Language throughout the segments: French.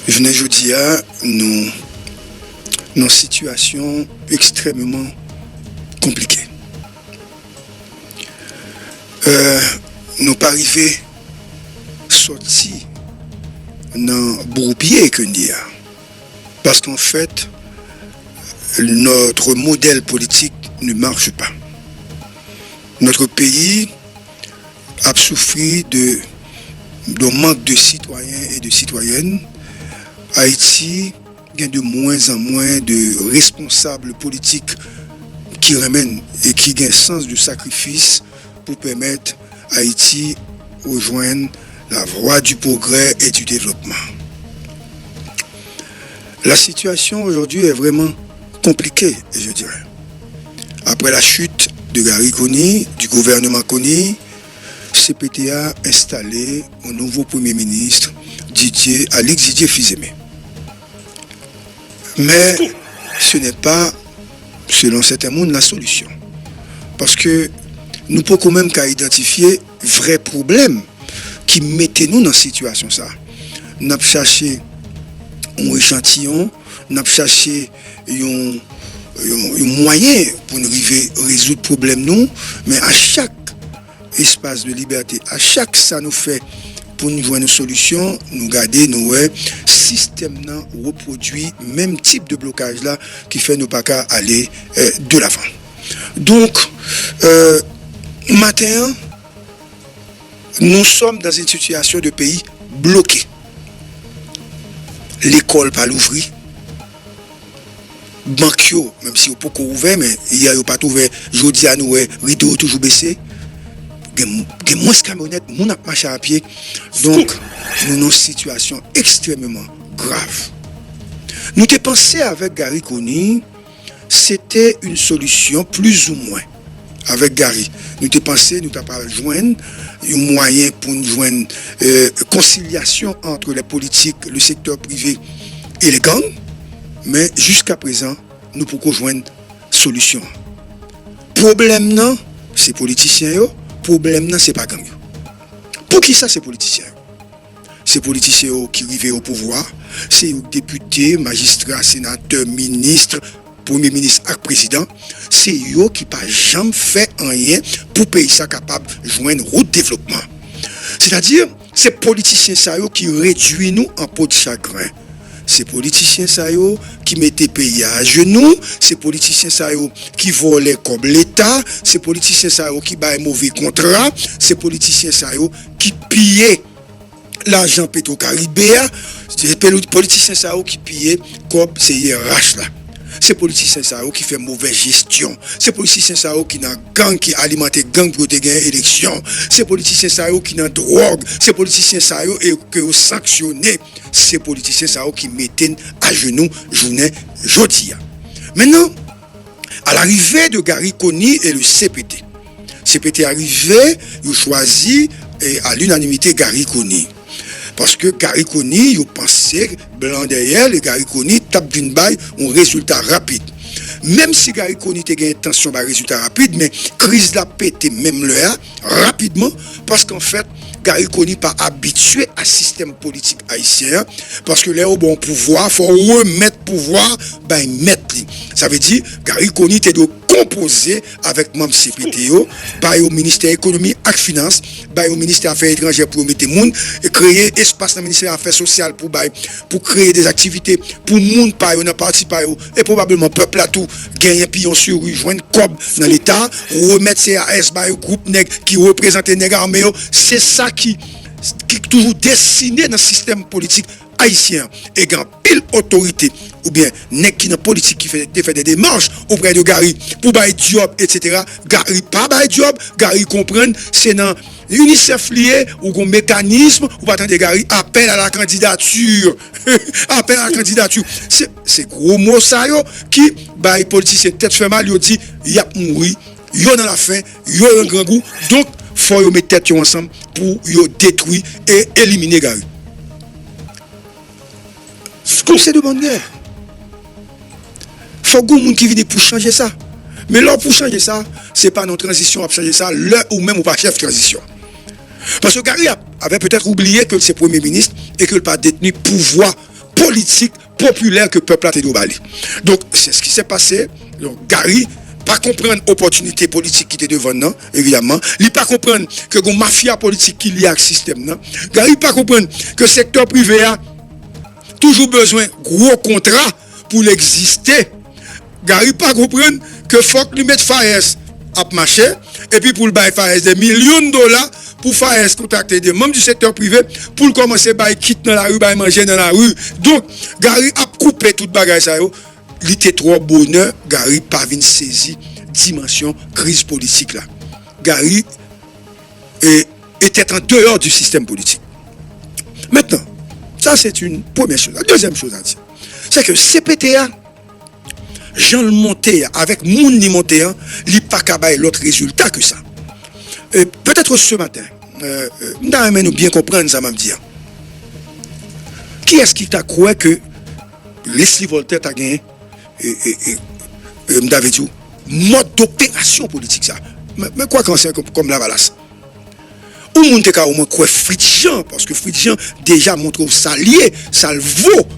Je ne dis à nous une situation extrêmement compliquée. Nous pas arrivé sorti dans bourbier que nous parce qu'en fait notre modèle politique ne marche pas. Notre pays a souffert de manque de citoyens et de citoyennes. Haïti a de moins en moins de responsables politiques qui ramènent et qui ont un sens du sacrifice pour permettre à Haïti rejoindre la voie du progrès et du développement. La situation aujourd'hui est vraiment compliquée, je dirais. Après la chute de Gary Conille, du gouvernement Conille, CPT a installé un nouveau Premier ministre, Alix Didier Fils-Aimé. Mais ce n'est pas, selon certains mondes, la solution. Parce que nous pouvons quand même qu'à identifier vrais problèmes qui mettaient nous dans cette situation. Nous avons cherché un échantillon, nous avons cherché un moyen pour nous résoudre le problème, mais à chaque espace de liberté, à chaque ça nous fait pour nous voir une solution, nous garder nous système reproduit même type de blocage là qui fait nous pas qu'à aller de l'avant. Donc matin nous sommes dans une situation de pays bloqué. L'école pas l'ouvrir. Banque même si on peut ouvert mais il y a pas ouvert jeudi à nous rideau toujours baissé. Il y a moins de camionnettes, mon a marché à pied. Donc, nous avons une situation extrêmement grave. Nous avons pensé avec Gary Conille, c'était une solution plus ou moins. Avec Gary, nous avons pensé, nous avons joindre un moyen pour nous joindre conciliation entre les politiques, le secteur privé et les gangs. Mais jusqu'à présent, nous pouvons joindre solution. Problème non, c'est politiciens. Problème non, c'est pas gang. Pour qui ça, c'est politiciens? C'est politiciens qui arrivent au pouvoir, c'est députés, magistrats, sénateurs, ministres, premier ministre et président, c'est eux qui n'ont jamais fait rien pour pays ça capable de joindre au développement. C'est-à-dire, c'est politiciens ça qui réduit nous en peau de chagrin. C'est politiciens ça qui mettent pays à genoux, c'est politiciens ça qui volaient comme l'État, c'est politiciens ça qui baillent mauvais contrat, c'est politiciens ça qui pillaient l'argent Petro-Caribéa, c'est politiciens ça qui pillaient comme CIRH là. C'est politiciens ça qui fait mauvaise gestion. C'est politiciens ça qui dans gang qui alimente gang pour gagner élection. C'est politiciens ça qui dans drogue. C'est politiciens ça que sanctionné. C'est politiciens ça qui mettent à genoux journée jodi. Maintenant, à l'arrivée de Gary Conille et le CPT. CPT arrivé, il choisit à l'unanimité Gary Conille. Parce que Gary Conille, il pensait blanc derrière, et Gary Conille tape d'une baille un résultat rapide. Même si Gary Conille a une intention d'un résultat rapide, mais crise l'a pété même là, rapidement, parce qu'en fait, Gary Conille pas habitué à système politique haïtien, parce que là, au bon pouvoir, il faut remettre pouvoir, mettre. Ça veut dire, Gary Conille était de composer avec membre CPTO, au ministère de l'économie et finance, au ministère des Affaires étrangères pour mettre monde et créer espace dans le ministère des Affaires sociales pour créer des activités pour monde par dans parti par et probablement peuple à tout gagner pillon sur rue joindre cob dans l'état remettre CAS au groupe nèg qui représente nèg armé c'est ça qui toujours dessiné dans le système politique haïtien et grand pile autorité ou bien nèg qui dans politique qui fait des démarches auprès de Gary pour bailler job etc. Gary pas bailler job Gary comprendre c'est dans UNICEF lié ou un mécanisme ou pas attendre Gary appel à la candidature appel à la candidature c'est gros mot ça yo qui bailler politicien tête fait mal yo dit y a mourir yo dans la fin yo un grand goût donc faut yo mettre tête ensemble pour yo détruire et éliminer Gary. C'est de bonne guerre. Faut que monde qui vienne pour changer ça. Mais là pour changer ça, c'est pas notre transition à changer ça, là ou même ou pas chef transition. Parce que Gary avait peut-être oublié que c'est premier ministre et qu'il n'a pas détenu pouvoir politique populaire que le peuple a été bali. Donc, c'est ce qui s'est passé. Donc, Gary, pas comprendre l'opportunité politique qui était devant nous, évidemment. Il pas comprendre que la mafia politique qui y a au système. Gary, pas comprendre que le secteur privé a toujours besoin de gros contrats pour l'exister. Gary, pas comprendre que faut que lui mette FAES à marcher, et puis pour le bail FAES des millions de dollars pour FAES contacter des membres du secteur privé pour commencer à quitter dans la rue, à manger dans la rue. Donc, Gary a coupé toute bagage ça. Il était trop bonheur, Gary pas venu saisir dimension crise politique là. Gary était en dehors du système politique. Maintenant, ça c'est une première chose. La deuxième chose à dire, c'est que CPTA, Jean le monté avec moun ni monté, il n'y a pas qu'à bailler l'autre résultat que ça. Peut-être ce matin, nous bien comprendre ça m'a dit. Qui est-ce qui t'a cru que Leslie Voltaire t'a gagné m'avait dit mode d'opération politique ça. Mais quoi quand c'est comme la valasse. Ou moun te ka au moins quoi Fritjean parce que Fritjean déjà montre ça lié, ça le vaut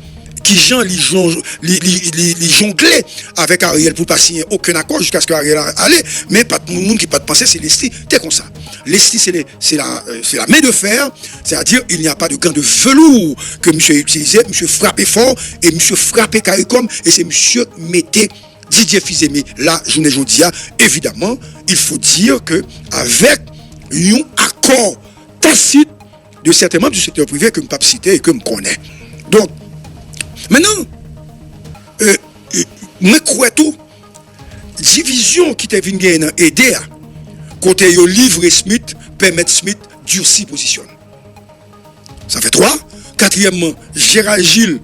qui Jean li jonglait avec Ariel pour pas signer aucun accord jusqu'à ce que Ariel allait, mais pas de monde qui pas de penser c'est Leslie, t'es comme ça. Leslie c'est la main de fer, c'est-à-dire il n'y a pas de gants de velours que monsieur utilisait, monsieur frappait fort et monsieur frappait CARICOM et c'est monsieur mettait Didier Fils-Aimé. Là, journée jodia, évidemment, il faut dire que avec un accord tacite de certains membres du secteur privé que je ne peux pas citer et que je connais. Donc, maintenant, je crois tout, division qui est venue dans EDA, côté yo livre Smith, permettre Smith durci positionne. Ça fait 3. Quatrièmement, Gérald Gilles,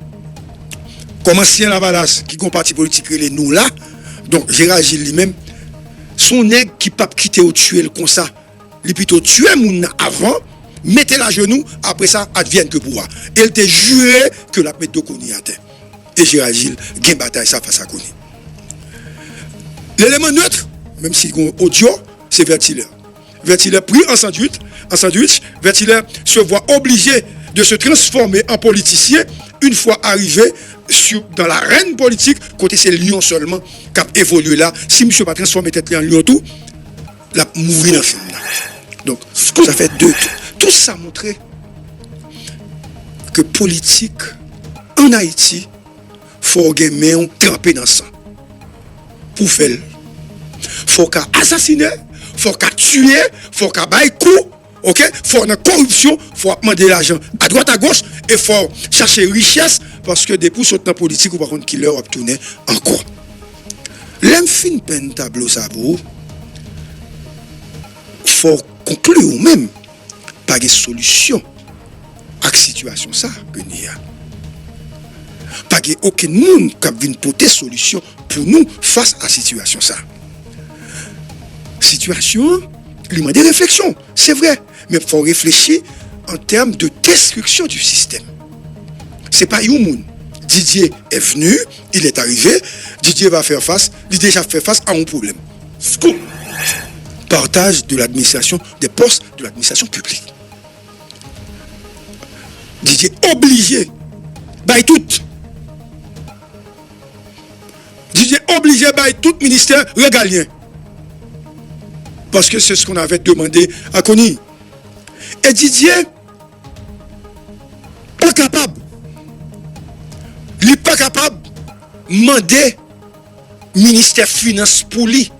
comme ancien Lavalas, qui est un parti politique, il est nous là. Donc, Gérald Gilles lui-même, son nègre qui ne peut pas quitter ou tuer comme ça, il plutôt tuer moun avant, mettez la genou, après ça, advienne que pouvoir. Et il te juré que la mettre de Kony à terre. Et Gérald Gilles, gagne bataille ça face à Kony. L'élément neutre, même si il audio, c'est Vertiller. Vertiller pris en sandwich, Vertiller se voit obligé de se transformer en politicien une fois arrivé dans l'arène politique, côté c'est Lyon seulement qui a évolué là. Si M. pas transformé tête en Lyon tout, la mourir dans le film. Donc, ça fait deux. Tout ça montrait que politique en Haïti, il faut gagner un trempé dans le sang. Pour faire. Il faut qu'à assassiner, il faut qu'à tuer, il faut qu'à bailler coup. Ok, faut une corruption, faut demander l'argent à droite à gauche et faut chercher richesse parce que des pouces dans politique ou par contre qui leur obtenait encore. L'homme fin peine tableau ça pour faut conclure ou même pas de solution à la situation ça que nous a. Pas de aucun monde qui vient porter solution pour nous face à la situation ça. Situation il demande des réflexions, c'est vrai, mais il faut réfléchir en termes de destruction du système. Ce n'est pas Youmoun. Didier est venu, il est arrivé, Didier va faire face, il a déjà fait face à un problème. Scoop. Partage de l'administration, des postes de l'administration publique. Didier obligé, by tout. Didier obligé by tout ministère régalien. Parce que c'est ce qu'on avait demandé à Kony. Et Didier, pas capable. Il n'est pas capable de demander ministère Finance pour lui.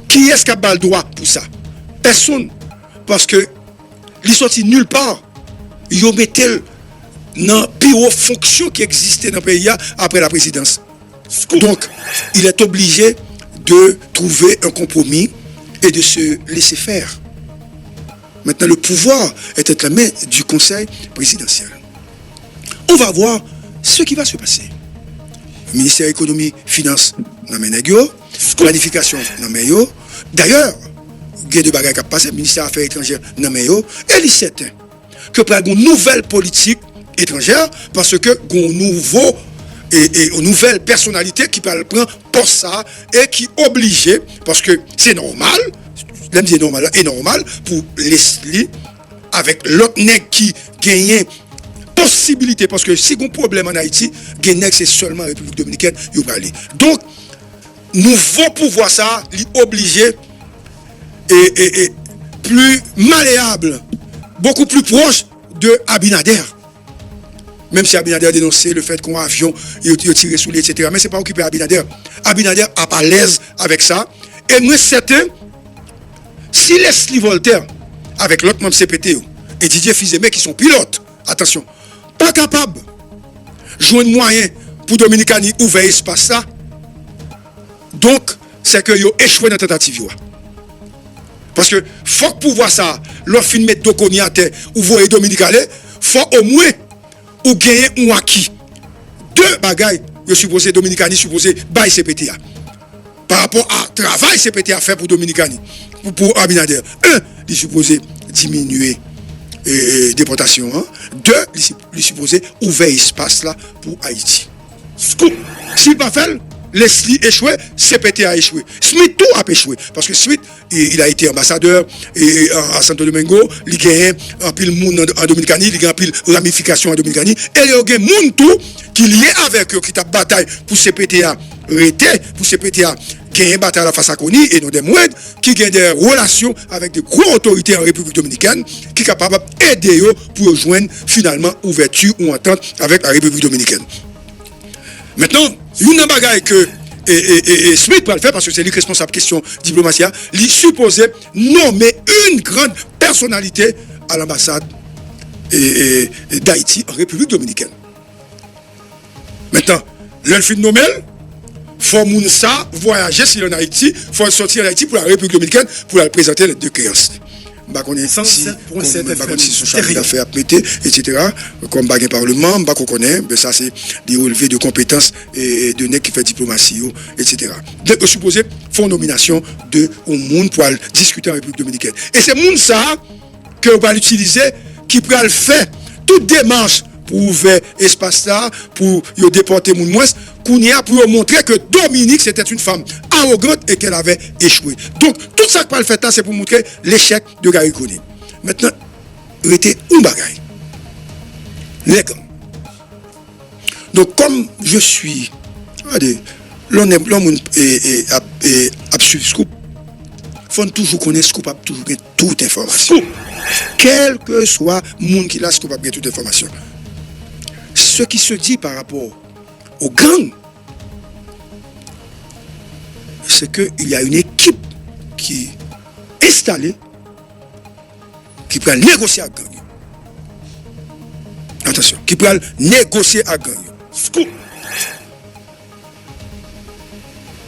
Qui est-ce qui a le droit pour ça? Personne. Parce que il est sorti nulle part. Il a mis dans la pire fonction qui existait dans le pays après la présidence. Donc, il est obligé de trouver un compromis et de se laisser faire. Maintenant, le pouvoir est entre la main du Conseil présidentiel. On va voir ce qui va se passer. Le ministère de l'économie, finance, planification, d'ailleurs, il y a des bagages qui passent, le ministère des Affaires étrangères, et il est certain que pour une nouvelle politique étrangère, parce que une nouvelle personnalité qui peut prendre pour ça et qui est obligée, parce que c'est normal, normal pour Leslie, avec l'autre nègre qui gagne pour possibilité, parce que si on a un problème en Haïti, c'est seulement en République Dominicaine, il va aller. Donc, nouveau pouvoir ça, obligé et plus malléable, beaucoup plus proche de Abinader. Même si Abinader a dénoncé le fait qu'on a un avion, il a tiré sous lui, etc. Mais ce n'est pas occupé Abinader. Abinader n'a pas l'aise avec ça. Et moi, certain, si Leslie Voltaire, avec l'autre membre CPT, et Didier Fils-Aimé, qui sont pilotes, attention, pas capable de jouer un moyen pour Dominicani ouvrir espace là, donc, c'est que vous échoué dans la tentative. Parce que, faut que pour voir ça, leur film mettre Dokoni à terre, ou voyez Dominicani, faut au moins ou gagner ou acquis. Deux bagailles, je suppose Dominicani supposé bail CPTA. Par rapport à travail CPTA fait pour Dominicani, pour Abinader. Un, il supposé diminuer déportation. Hein. Deux, il supposé ouvrir espace là pour Haïti. Scoop. Si pas fait, Leslie échoué, CPT a échoué. Smith tout a échoué. Parce que Smith, il a été ambassadeur à Santo Domingo, il a gagné un pile monde en Dominicanie, il a gagné un pile ramification en Dominicanie, et il y a gagné monde tout qui est lié avec eux, qui t'a bataille pour CPT a arrêté, pour CPT a gagné bataille à la face à Kony, et non des moindres, qui gagnent des relations avec des grosses autorités en République Dominicaine, qui sont capables d'aider eux pour rejoindre finalement ouverture ou entente avec la République Dominicaine. Maintenant, une bagaille que Smith va le faire parce que c'est lui responsable question diplomatie, il supposait nommer une grande personnalité à l'ambassade d'Haïti en République Dominicaine. Maintenant, l'un nommé, il faut Mounsa voyager sur Haïti, il faut sortir d'Haïti pour la République Dominicaine pour la présenter les deux créances. Si son chargé d'affaires a pété, etc. Comme baguette parlement, qu'on connaît, ça c'est des relevés de compétences et de nègres qui fait diplomatie, etc. Donc, supposé, font nomination de un monde pour discuter en République Dominicaine. Et c'est monde ça que on va l'utiliser, qui peut le faire toute démarche pour ouvrir espace là, pour déporter moun moins, qu'on y a pour montrer que Dominique c'était une femme arrogante et qu'elle avait échoué. Donc tout ça que pas le fait là, c'est pour montrer l'échec de Gary Coney. Maintenant, il était un bagaille. Les gars. Donc comme je suis, regardez, l'homme a suivi Scoop. Il faut toujours connaître Scoop, toujours gagner toute information. Quel que soit le monde qui l'a Scoop, a gagner toute information. Ce qui se dit par rapport aux gangs, c'est qu'il y a une équipe qui est installée, qui peut négocier avec gang. Attention, qui peut négocier avec gang. Scoop.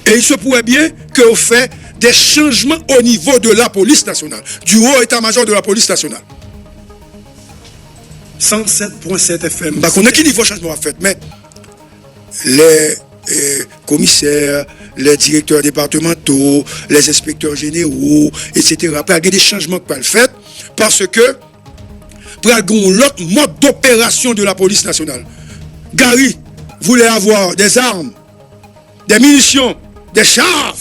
Et il se pourrait bien qu'on fait des changements au niveau de la police nationale, du haut état-major de la police nationale. 107.7 FM. On a qui niveau changement à fait, mais les commissaires, les directeurs départementaux, les inspecteurs généraux, etc. Après, il y a des changements qui peuvent être faits parce que pour l'autre mode d'opération de la police nationale. Gary voulait avoir des armes, des munitions, des chars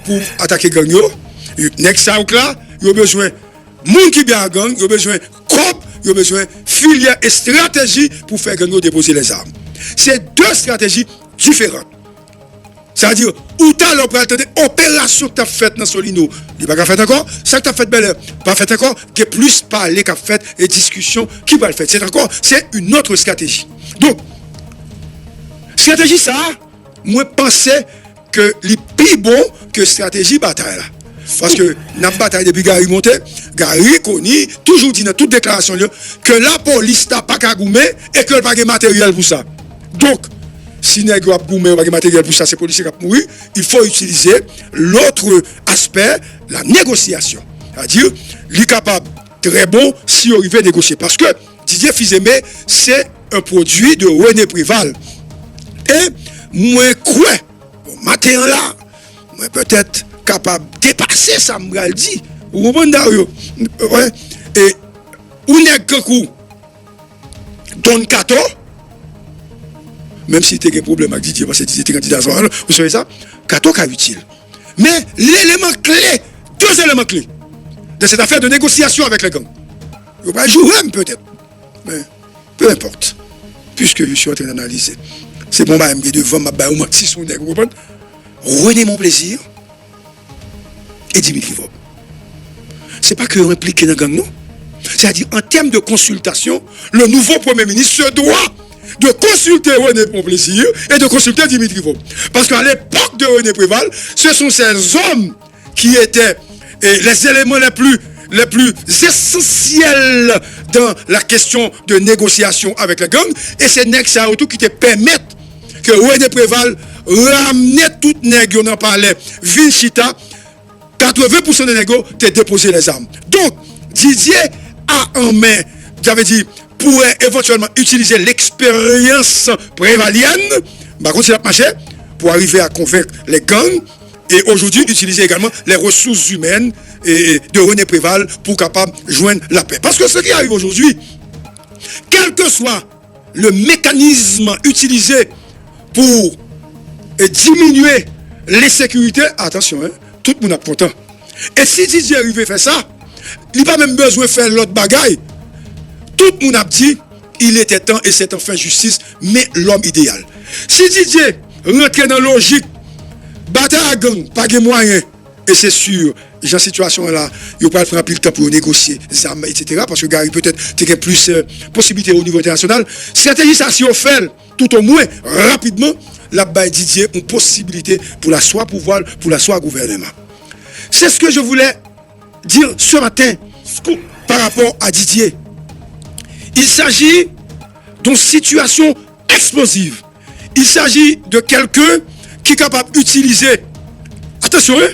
pour attaquer gang. Next là, il y a besoin de monde qui bien à gang, il y a besoin de corps, il y a besoin de filière et stratégie pour faire gang déposer les armes. C'est deux stratégies différentes. C'est-à-dire, où tu as l'opération que tu as faite dans Solino, il n'est pas fait encore, ça que tu as fait belle, pas fait encore, il y a plus parler qu'a fait et discussion qui va le faire. C'est une autre stratégie. Donc, stratégie ça, moi pensais que les plus bon que stratégie bataille là. Parce que dans la bataille depuis Gary monté, Gary Coney toujours dit dans toute déclaration que la police n'a pas qu'à goumer et que le pas de matériel pour ça. Donc, si nous avons pas de matériel pour ça, c'est policiers qui ont mouru, il faut utiliser l'autre aspect, la négociation. C'est-à-dire, il est capable, très bon, si on arrive à négocier. Parce que Didier Fils-Aimé, c'est un produit de René Préval. Et moi, quoi, bon, matin là, moi peut-être capable de dépasser ça, me dit. Vous comprenez, Dario? Ouais. Et, où n'est que coup, Don Kato, même si tu as un problème avec Didier, parce que Didier était candidat, vous savez ça, Kato est utile. Mais l'élément clé, deux éléments clés de cette affaire de négociation avec les gangs, il va jouer peut-être, mais peu importe. que je suis en train d'analyser. C'est bon, je devant ma baille, si son nègre, vous comprenez? René Mon Plaisir et Dimitri Vob. C'est pas que impliqué dans le gang, non? C'est-à-dire, en termes de consultation, le nouveau Premier ministre se doit de consulter René Mon Plaisir et de consulter Dimitri Vob. Parce qu'à l'époque de René Préval, ce sont ces hommes qui étaient les éléments les plus essentiels dans la question de négociation avec les gangs, et c'est nègres ça autour qui te permettent que René Préval ramenait tout nègre, on en parlait, Vinchita, 80% des négos t'es déposé les armes. Donc, Didier a en main, j'avais dit, pourrait éventuellement utiliser l'expérience prévalienne, bah, quand il a marché, pour arriver à convaincre les gangs, et aujourd'hui utiliser également les ressources humaines de René Préval pour capable joindre la paix. Parce que ce qui arrive aujourd'hui, quel que soit le mécanisme utilisé pour diminuer l'insécurité, attention, hein, tout le monde est content. Et si Didier arrive à faire ça, il n'a pas même besoin de faire l'autre bagaille. Tout le monde a dit, il était temps et c'est enfin justice, mais l'homme idéal. Si Didier rentre dans la logique, bataille à gang, pas de moyens, et c'est sûr, dans cette situation-là, il ne va pas prendre plus de temps pour négocier les armes, etc. Parce que Gary peut-être a plus possibilités au niveau international. Stratégie, ça, si on fait, tout au moins, rapidement, là-bas, Didier, une possibilité pour la soit pouvoir, pour la soit gouvernement. C'est ce que je voulais dire ce matin par rapport à Didier. Il s'agit d'une situation explosive. Il s'agit de quelqu'un qui est capable d'utiliser, attention, hein,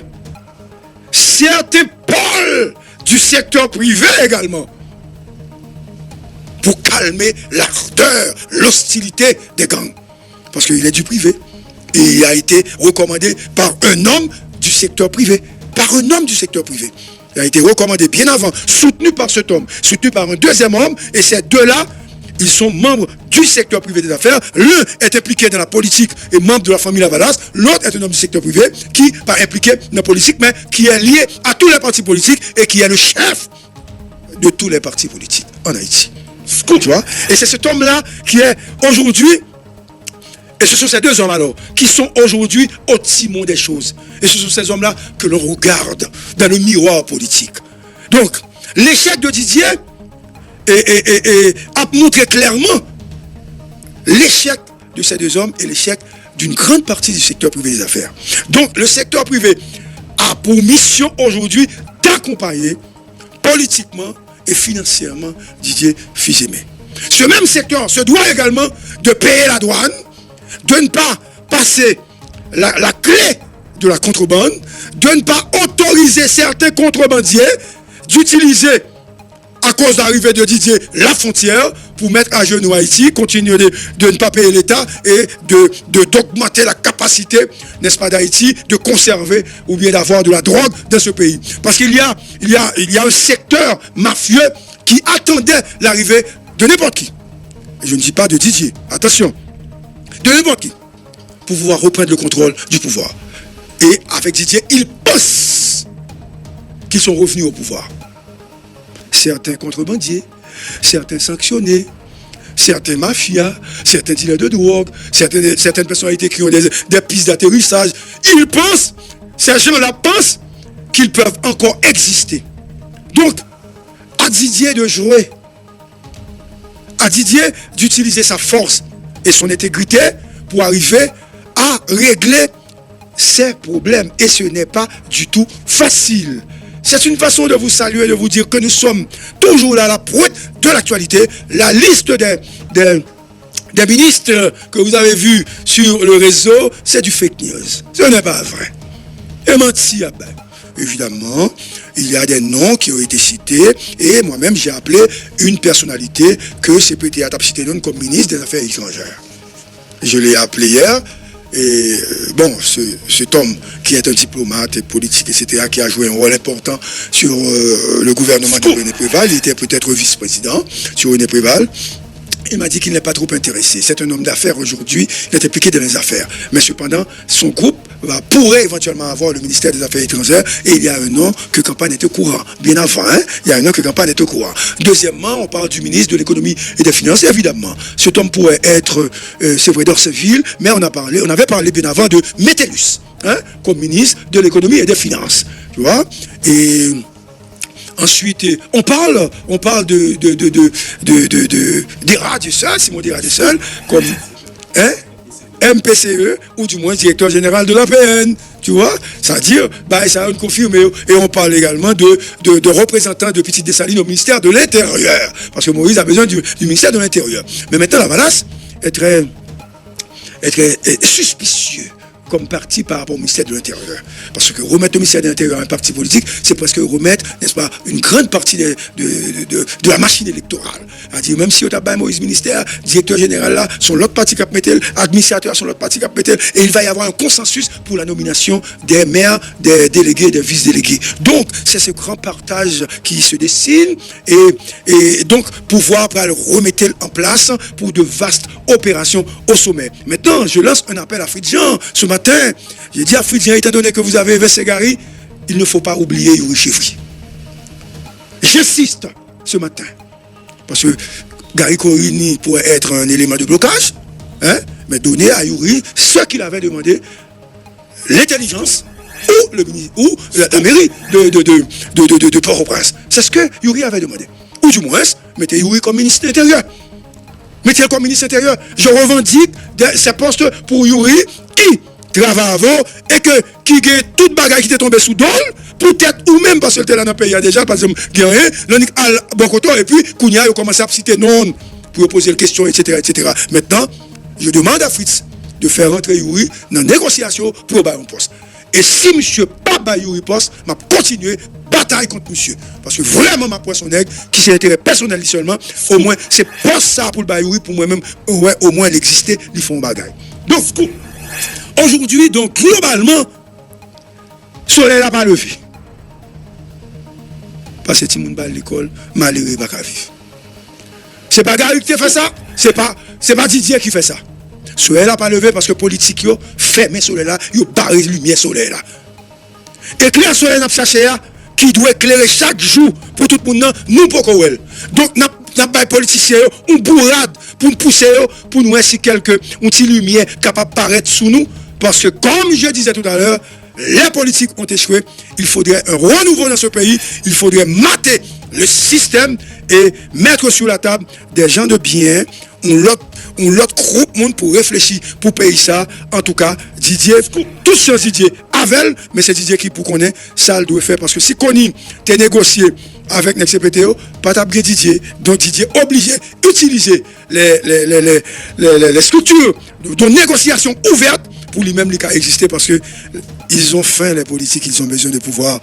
certains pôles du secteur privé également pour calmer l'ardeur, l'hostilité des gangs. Parce qu'il est du privé. Et il a été recommandé par un homme du secteur privé. Par un homme du secteur privé. Il a été recommandé bien avant, soutenu par cet homme, soutenu par un deuxième homme, et ces deux-là, ils sont membres du secteur privé des affaires. L'un est impliqué dans la politique et membre de la famille Lavalas. L'autre est un homme du secteur privé qui n'est pas impliqué dans la politique, mais qui est lié à tous les partis politiques et qui est le chef de tous les partis politiques en Haïti. Tu vois? Et c'est cet homme-là qui est aujourd'hui, et ce sont ces deux hommes alors, qui sont aujourd'hui au timon des choses. Et ce sont ces hommes-là que l'on regarde dans le miroir politique. Donc, l'échec de Didier a montré clairement l'échec de ces deux hommes et l'échec d'une grande partie du secteur privé des affaires. Donc, le secteur privé a pour mission aujourd'hui d'accompagner politiquement et financièrement Didier Fils-Aimé. Ce même secteur se doit également de payer la douane, de ne pas passer la clé de la contrebande, de ne pas autoriser certains contrebandiers d'utiliser, à cause de l'arrivée de Didier, la frontière pour mettre à genoux Haïti, continuer de ne pas payer l'État et d'augmenter la capacité, n'est-ce pas, d'Haïti de conserver ou bien d'avoir de la drogue dans ce pays. Parce qu'il y a un secteur mafieux qui attendait l'arrivée de n'importe qui. Et je ne dis pas de Didier, attention, de n'importe qui, pour pouvoir reprendre le contrôle du pouvoir. Et avec Didier, ils pensent qu'ils sont revenus au pouvoir. Certains contrebandiers, certains sanctionnés, certains mafias, certains dealers de drogue, certaines personnalités qui ont des pistes d'atterrissage, ils pensent, ces gens-là pensent qu'ils peuvent encore exister. Donc, à Didier de jouer, à Didier d'utiliser sa force et son intégrité pour arriver à régler ces problèmes. Et ce n'est pas du tout facile. C'est une façon de vous saluer, de vous dire que nous sommes toujours là à la pointe de l'actualité. La liste des ministres que vous avez vus sur le réseau, c'est du fake news. Ce n'est pas vrai. Et menti, évidemment, il y a des noms qui ont été cités et moi-même j'ai appelé une personnalité que CPT a cité comme ministre des Affaires étrangères. Je l'ai appelé hier. Et bon, cet homme qui est un diplomate et politique, etc., qui a joué un rôle important sur le gouvernement de René Préval, il était peut-être vice-président sur René Préval, il m'a dit qu'il n'est pas trop intéressé. C'est un homme d'affaires aujourd'hui, il est impliqué dans les affaires. Mais cependant, son groupe pourrait éventuellement avoir le ministère des Affaires étrangères, et il y a un an que campagne était au courant. Bien avant, il y a un an que campagne était au courant. Deuxièmement, on parle du ministre de l'économie et des finances, évidemment. Cet homme pourrait être, c'est vrai, d'Orceville, mais on avait parlé bien avant de Métellus, comme ministre de l'économie et des finances. Tu vois? Et ensuite, on parle des radios, Simon des radios comme MPCE, ou du moins directeur général de l'APN, tu vois, c'est-à-dire, ça a confirmé, et on parle également de représentants de Petite Dessalines au ministère de l'Intérieur, parce que Moïse a besoin du ministère de l'Intérieur. Mais maintenant, la Valace est très suspicieux comme parti par rapport au ministère de l'Intérieur. Parce que remettre au ministère de l'Intérieur un parti politique, c'est presque remettre, n'est-ce pas, une grande partie de la machine électorale. C'est-à-dire, même si on a Moïse ministère, directeur général là, sont l'autre parti qui a metté, administrateurs sont l'autre parti qui a metté, et il va y avoir un consensus pour la nomination des maires, des délégués, des vice-délégués. Donc, c'est ce grand partage qui se dessine, et donc, pouvoir remettre en place pour de vastes opérations au sommet. Maintenant, je lance un appel à Fridjan ce matin. J'ai dit à Fridjan, étant donné que vous avez versé Gary, il ne faut pas oublier Yuri Chevry. J'insiste ce matin, parce que Gary Korini pourrait être un élément de blocage, mais donner à Yuri ce qu'il avait demandé, l'intelligence ou la mairie de Port-au-Prince. C'est ce que Yuri avait demandé. Ou du moins, mettez Yuri comme ministre de l'Intérieur. Mettez-le comme ministre de l'Intérieur. Je revendique ces postes pour Yuri qui travaille avant et qui a toute bagaille qui était tombée sous dol, peut-être ou même parce que était là dans le pays déjà, parce que rien, l'on al Bokoto et puis Kounia a commencé à citer non pour poser des questions, etc., etc. Maintenant, je demande à Fritz de faire rentrer Yuri dans la négociation pour avoir un poste. Et si monsieur pas ba Yuri poste, m'a continué bataille contre monsieur. Parce que vraiment ma poisson nègre, qui c'est intérêt personnel seulement, au moins c'est pas ça pour le Yuri, pour moi-même, ouais, au moins l'exister, ils font bagaille. Donc, aujourd'hui, donc, globalement, soleil n'a pas levé. Parce que si moun bal l'école, malheureux pas vivre. C'est pas Gary qui fait ça, c'est pas Didier qui fait ça. Soleil n'a pas levé parce que politique yo fermé soleil là, yo barré lumière soleil là. Éclair soleil n'a cherché qui doit éclairer chaque jour pour tout le monde, nous pour qu'on. Donc n'a pas politiciens on bourrade pour nous pousser pour nous ainsi quelques une lumière capable de paraître sous nous parce que comme je disais tout à l'heure, les politiques ont échoué, il faudrait un renouveau dans ce pays, il faudrait mater le système et mettre sur la table des gens de bien, l'autre groupe monde pour réfléchir pour payer ça. En tout cas, Didier, tout ce Didier Avel, mais c'est Didier qui pour connaître ça le doit faire parce que si Koni t'es négocié avec NextPTO, pas t'abguer Didier, donc Didier obligé d'utiliser les structures de négociation ouvertes pour lui-même les cas exister parce que ils ont faim les politiques, ils ont besoin de pouvoir.